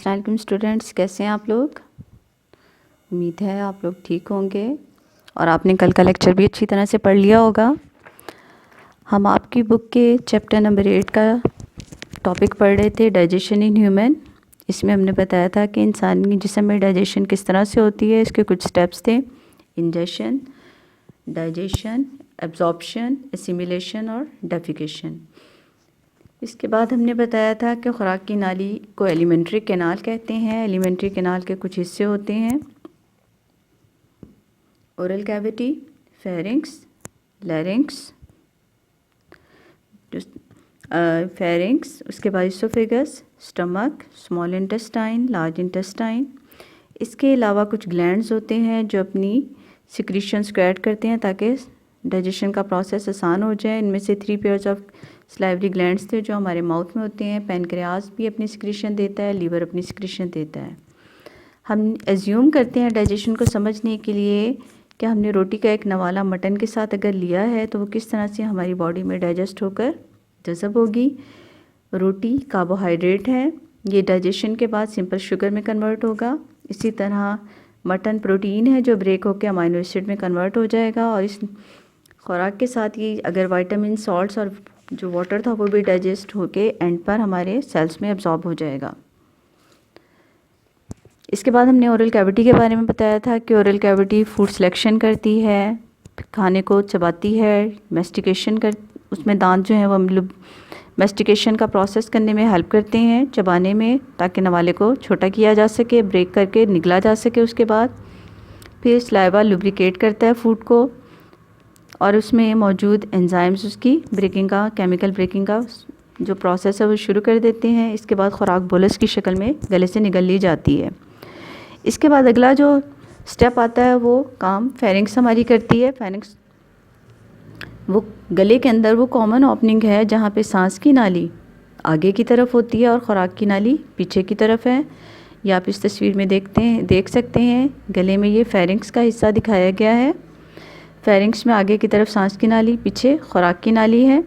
अस्सलाम वालेकुम स्टूडेंट्स, कैसे हैं आप लोग। उम्मीद है आप लोग ठीक होंगे और आपने कल का लेक्चर भी अच्छी तरह से पढ़ लिया होगा। हम आपकी बुक के चैप्टर नंबर 8 का टॉपिक पढ़ रहे थे, डाइजेशन इन ह्यूमन। इसमें हमने बताया था कि इंसानी जिस्म में डाइजेशन किस तरह से होती है। इसके कुछ स्टेप्स थे: इंजेशन, डाइजेशन, एब्जॉर्प्शन, एसिमिलेशन और डेफिकेशन। इसके बाद हमने बताया था कि खुराक की नाली को एलिमेंट्री कैनाल कहते हैं। एलिमेंट्री कैनाल के कुछ हिस्से होते हैं: oral cavity, pharynx, larynx, pharynx, उसके बाद oesophagus, stomach, small intestine, large intestine. इसके अलावा कुछ ग्लैंड्स होते हैं जो अपनी सिक्रीशंस को ऐड करते हैं ताकि डाइजेशन का प्रोसेस आसान हो जाए। इनमें से 3 पेयर्स ऑफ स्लाइवरी ग्लैंड्स थे जो हमारे माउथ में होते हैं। पैनक्रियाज भी अपनी सिक्रीशन देता है, लीवर अपनी सिक्रीशन देता है। हम एज्यूम करते हैं डाइजेशन को समझने के लिए कि हमने रोटी का एक नवाला मटन के साथ अगर लिया है तो वो किस तरह से हमारी बॉडी में डाइजेस्ट होकर जज़ब होगी। रोटी कार्बोहाइड्रेट है, ये डाइजेशन के बाद सिंपल शुगर में कन्वर्ट होगा। इसी तरह मटन प्रोटीन है जो ब्रेक होकर अमाइनो एसिड में कन्वर्ट हो जाएगा। और इस खुराक के साथ ही अगर विटामिन, सॉल्ट्स और जो वाटर था वो भी डाइजेस्ट होके एंड पर हमारे सेल्स में एब्जॉर्ब हो जाएगा। इसके बाद हमने ओरल कैविटी के बारे में बताया था कि ओरल कैविटी फूड सिलेक्शन करती है, खाने को चबाती है, मेस्टिकेशन कर उसमें दांत जो हैं वो मतलब मेस्टिकेशन का प्रोसेस करने में हेल्प करते हैं, चबाने में, ताकि नवाले को छोटा किया जा सके, ब्रेक करके निगला जा सके। उसके बाद फिर सलाइवा लुब्रिकेट करता है फूड को और उसमें मौजूद एंजाइम्स उसकी ब्रेकिंग का, केमिकल ब्रेकिंग का जो प्रोसेस है वो शुरू कर देते हैं। इसके बाद खुराक बोलस की शक्ल में गले से निगल ली जाती है। इसके बाद अगला जो स्टेप आता है वो काम फेरिंक्स हमारी करती है। फेरिंक्स वो गले के अंदर वो कॉमन ओपनिंग है जहाँ पे सांस की नाली आगे की तरफ होती है और खुराक की नाली पीछे की तरफ है। ये आप इस तस्वीर में देख सकते हैं। गले में ये फेरिंक्स का हिस्सा दिखाया गया है। फेरिंक्स में आगे की तरफ सांस की नाली, पीछे खुराक की नाली है।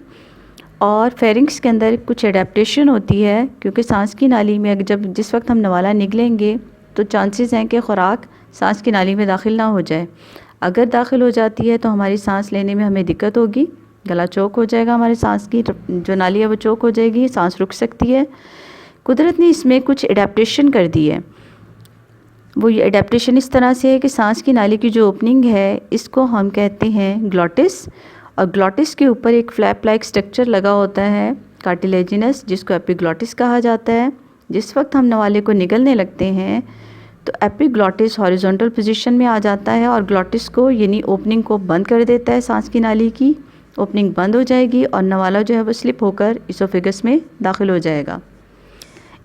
और फेरिंक्स के अंदर कुछ एडेप्टेशन होती है क्योंकि सांस की नाली में जिस वक्त हम नवाला निगलेंगे तो चांसेस हैं कि खुराक सांस की नाली में दाखिल ना हो जाए। अगर दाखिल हो जाती है तो हमारी सांस लेने में हमें दिक्कत होगी, गला चौक हो जाएगा, हमारी सांस की जो नाली है वो चौक हो जाएगी, सांस रुक सकती है। कुदरत ने इसमें कुछ एडेप्टेशन कर दी है। वो ये एडेप्टेशन इस तरह से है कि सांस की नाली की जो ओपनिंग है इसको हम कहते हैं ग्लॉटिस, और ग्लॉटिस के ऊपर एक फ्लैप लाइक स्ट्रक्चर लगा होता है कार्टिलेजिनस, जिसको एपिग्लॉटिस कहा जाता है। जिस वक्त हम नवाले को निगलने लगते हैं तो एपिग्लॉटिस हॉरिजॉन्टल पोजीशन में आ जाता है और ग्लॉटिस को यानी ओपनिंग को बंद कर देता है। सांस की नाली की ओपनिंग बंद हो जाएगी और नवाला जो है वो स्लिप होकर इसोफेगस में दाखिल हो जाएगा।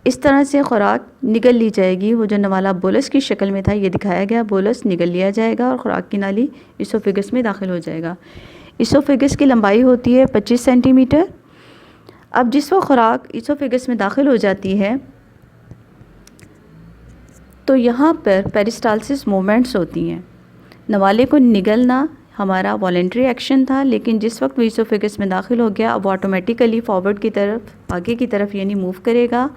इस तरह से खुराक निगल ली जाएगी। वो जो नवाला बोलस की शक्ल में था ये दिखाया गया, बोलस निगल लिया जाएगा और खुराक की नाली इसोफेगस में दाखिल हो जाएगा। इसोफेगस की लंबाई होती है 25 सेंटीमीटर। अब जिस वो खुराक इसोफेगस में दाखिल हो जाती है तो यहाँ पर पेरिस्टालसिस मूवमेंट्स होती हैं। नवाले को निगलना हमारा वॉलेंट्री एक्शन था, लेकिन जिस वक्त वो इसोफेगस में दाखिल हो गया अब ऑटोमेटिकली फॉरवर्ड की तरफ, आगे की तरफ यानी मूव करेगा।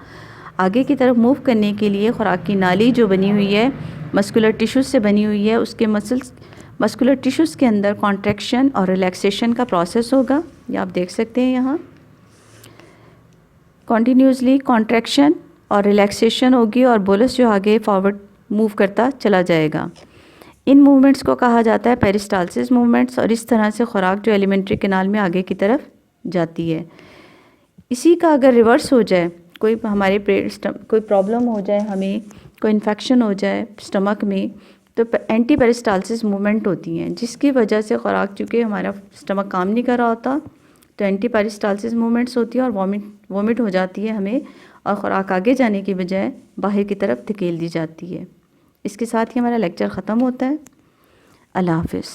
आगे की तरफ मूव करने के लिए खुराक की नाली जो बनी हुई है मस्कुलर टिश्यूज़ से बनी हुई है, उसके मस्कुलर टिश्यूज़ के अंदर कॉन्ट्रैक्शन और रिलैक्सेशन का प्रोसेस होगा। ये आप देख सकते हैं यहाँ कॉन्टीन्यूसली कॉन्ट्रैक्शन और रिलैक्सेशन होगी और बोलस जो आगे फॉरवर्ड मूव करता चला जाएगा। इन मूवमेंट्स को कहा जाता है पेरिस्टालसिस मूवमेंट्स। और इस तरह से खुराक जो एलिमेंट्री कैनाल में आगे की तरफ जाती है। इसी का अगर रिवर्स हो जाए, कोई हमारे कोई प्रॉब्लम हो जाए, हमें कोई इन्फेक्शन हो जाए स्टमक में, तो एंटी पेरिस्टालसिस मूवमेंट होती हैं जिसकी वजह से खुराक चूँकि हमारा स्टमक काम नहीं कर रहा होता तो एंटी पेरिस्टालसिस मूवमेंट्स होती है और वॉमिट हो जाती है हमें, और खुराक आगे जाने की बजाय बाहर की तरफ धकेल दी जाती है। इसके साथ ही हमारा लेक्चर ख़त्म होता है। अल्लाह हाफ़िज़।